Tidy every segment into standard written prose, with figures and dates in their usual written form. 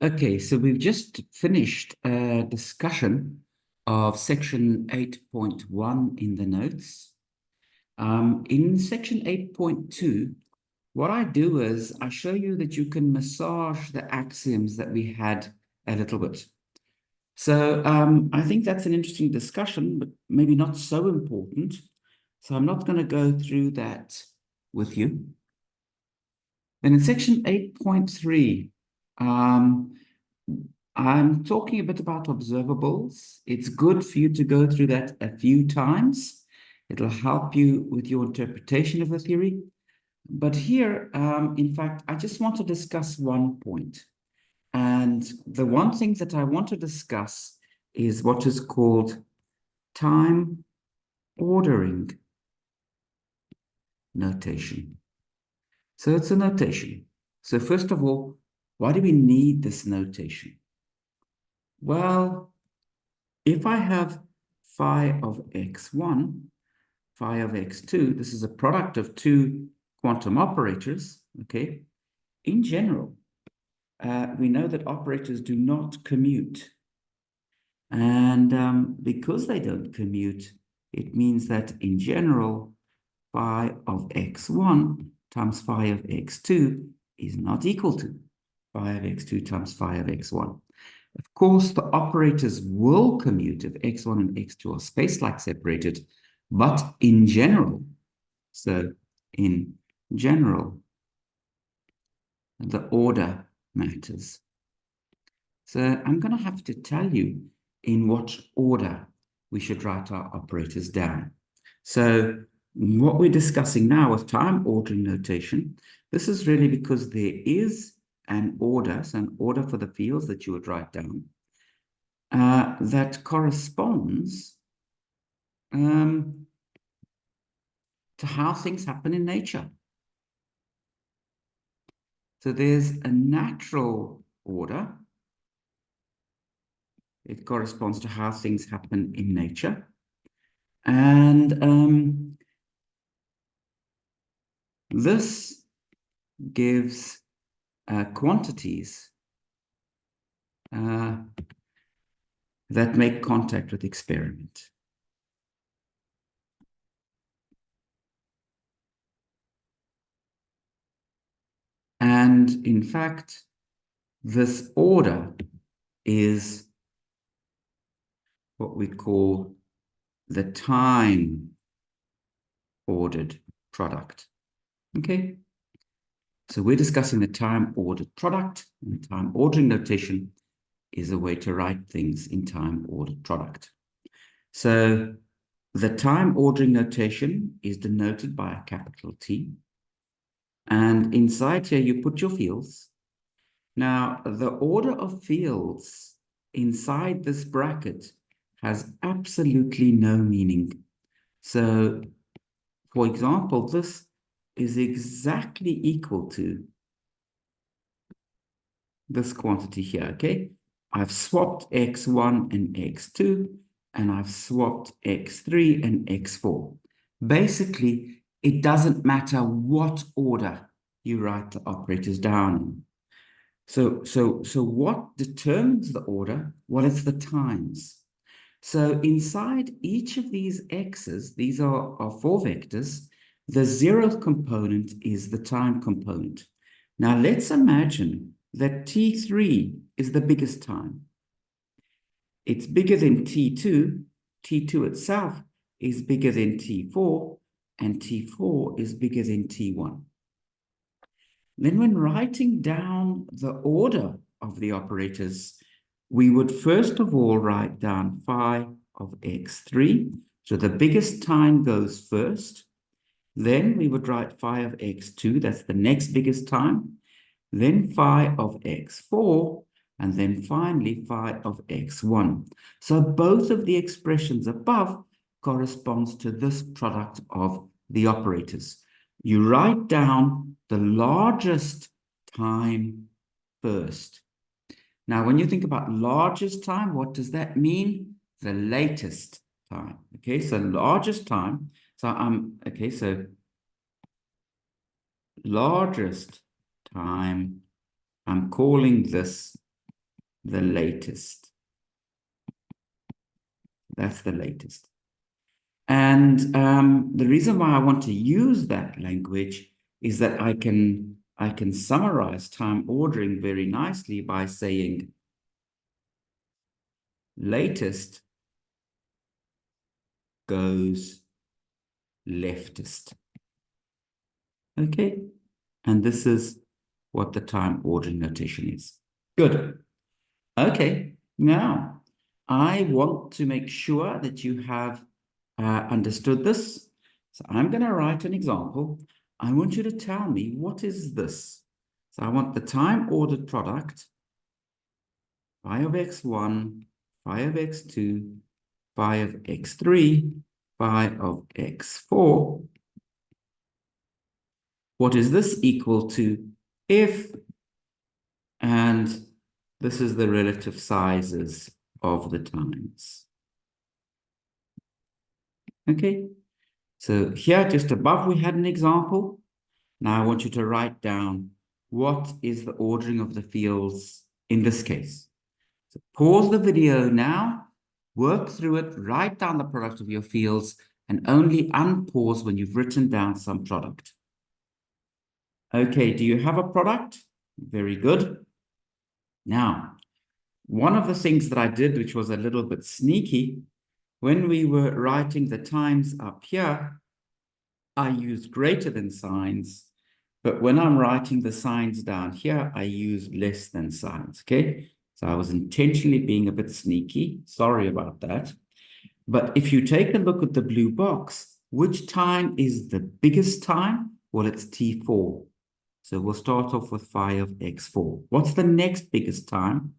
Okay, so we've just finished a discussion of section 8.1 in the notes. In section 8.2, what I do is I show you that you can massage the axioms that we had a little bit. So I think that's an interesting discussion, but maybe not so important. So I'm not going to go through that with you. Then in section 8.3, I'm talking a bit about observables. It's good for you to go through that a few times. It'll help you with your interpretation of the theory. But here, in fact, I just want to discuss one point. And the one thing that I want to discuss is what is called time ordering notation. So it's a notation. So first of all, why do we need this notation? Well, if I have phi of x1, phi of x2, this is a product of two quantum operators, okay? In general, we know that operators do not commute. And because they don't commute, it means that in general, phi of x1 times phi of x2 is not equal to phi of x2 times phi of x1. Of course, the operators will commute if x1 and x2 are space-like separated, but in general, so in general, the order matters. So I'm going to have to tell you in what order we should write our operators down. So what we're discussing now with time ordering notation, this is really because there is an order, so an order for the fields that you would write down, that corresponds to how things happen in nature. So there's a natural order. It corresponds to how things happen in nature. And this gives quantities that make contact with experiment. And in fact, this order is what we call the time ordered product. Okay? So we're discussing the time ordered product, and the time ordering notation is a way to write things in time ordered product. So the time ordering notation is denoted by a capital T. And inside here, you put your fields. Now, the order of fields inside this bracket has absolutely no meaning. So, for example, this is exactly equal to this quantity here, okay? I've swapped x1 and x2, and I've swapped x3 and x4. Basically, it doesn't matter what order you write the operators down in. So what determines the order? Well, it's the times. So inside each of these x's, these are 4 vectors, the 0th component is the time component. Now let's imagine that T3 is the biggest time. It's bigger than T2. T2 itself is bigger than T4, and T4 is bigger than T1. Then when writing down the order of the operators, we would first of all write down phi of x3. So the biggest time goes first. Then we would write phi of x2, that's the next biggest time. Then phi of x4, and then finally phi of x1. So both of the expressions above corresponds to this product of the operators. You write down the largest time first. Now, when you think about largest time, what does that mean? The latest time. Okay, so largest time. So so largest time, I'm calling this the latest. That's the latest. And the reason why I want to use that language is that I can summarize time ordering very nicely by saying latest goes leftist. Okay, and this is what the time ordering notation is. Good. Okay, now I want to make sure that you have understood this. So I'm going to write an example. I want you to tell me, what is this? So I want the time ordered product, phi of x1, phi of x2, phi of x3, phi of x4. What is this equal to if, and this is the relative sizes of the times. Okay, so here just above we had an example. Now I want you to write down what is the ordering of the fields in this case. So pause the video now, work through it, write down the product of your fields, and only unpause when you've written down some product. Okay, do you have a product? Very good. Now, one of the things that I did, which was a little bit sneaky, when we were writing the times up here, I used greater than signs, but when I'm writing the signs down here, I use less than signs, okay? So I was intentionally being a bit sneaky. Sorry about that. But if you take a look at the blue box, which time is the biggest time? Well, it's T4. So we'll start off with phi of x4. What's the next biggest time?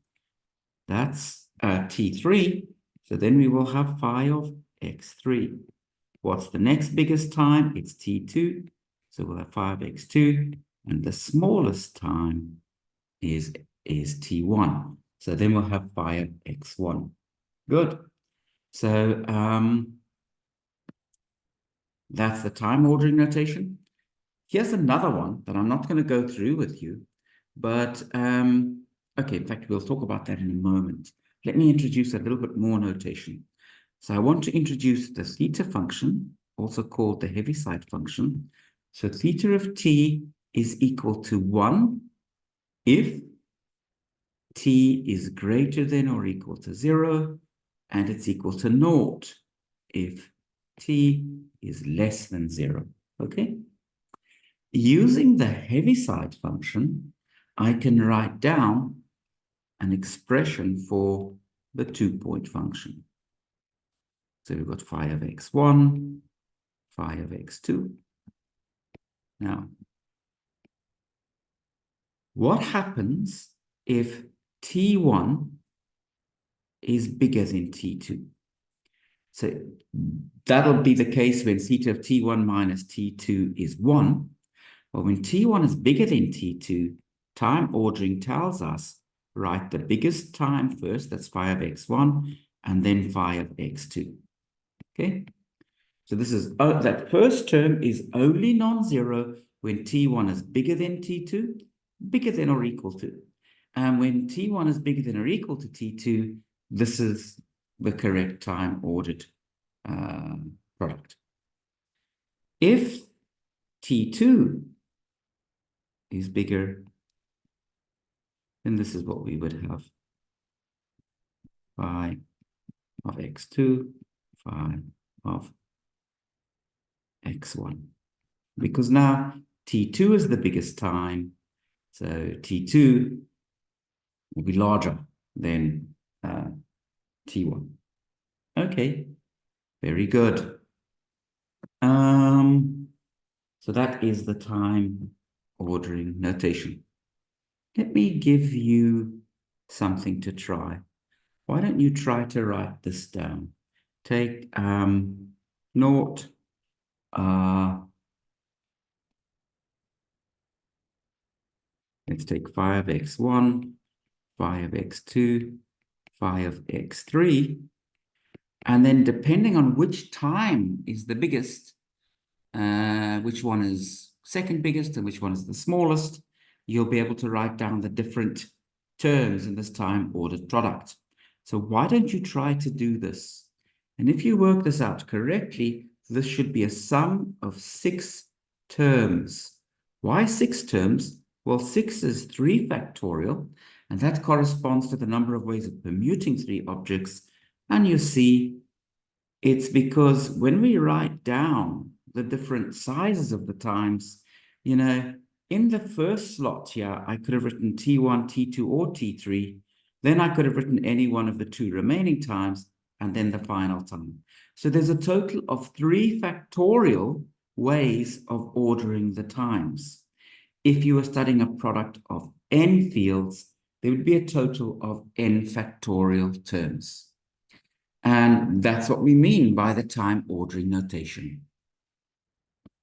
That's T3. So then we will have phi of x3. What's the next biggest time? It's T2. So we'll have phi of x2. And the smallest time is T1. So then we'll have phi of x1. Good. So that's the time ordering notation. Here's another one that I'm not going to go through with you, but okay, in fact, we'll talk about that in a moment. Let me introduce a little bit more notation. So I want to introduce the theta function, also called the Heaviside function. So theta of t is equal to 1 if t is greater than or equal to 0, and it's equal to 0 if t is less than 0. Okay? Using the Heaviside function, I can write down an expression for the 2-point function. So we've got phi of x1, phi of x2. Now, what happens if t1 is bigger than t2? So that'll be the case when theta of t1 minus t2 is 1. Well, when t1 is bigger than t2, time ordering tells us, write the biggest time first, that's phi of x1, and then phi of x2. Okay? So this is, that first term is only non-zero when t1 is bigger than t2, bigger than or equal to. And when t1 is bigger than or equal to t2, this is the correct time ordered product. If t2 is bigger, then this is what we would have. Phi of x2, phi of x1. Because now t2 is the biggest time, so t2 will be larger than t1. Okay, very good. So that is the time ordering notation. Let me give you something to try. Why don't you try to write this down? Take naught, let's take phi of x1, phi of x2, phi of x3, and then depending on which time is the biggest, which one is second biggest and which one is the smallest, you'll be able to write down the different terms in this time-ordered product. So why don't you try to do this? And if you work this out correctly, this should be a sum of 6 terms. Why 6 terms? Well, 6 is 3 factorial, and that corresponds to the number of ways of permuting 3 objects. And you see, it's because when we write down the different sizes of the times, in the first slot here, I could have written T1, T2, or T3. Then I could have written any one of the 2 remaining times, and then the final time. So there's a total of 3 factorial ways of ordering the times. If you were studying a product of n fields, there would be a total of n factorial terms. And that's what we mean by the time ordering notation.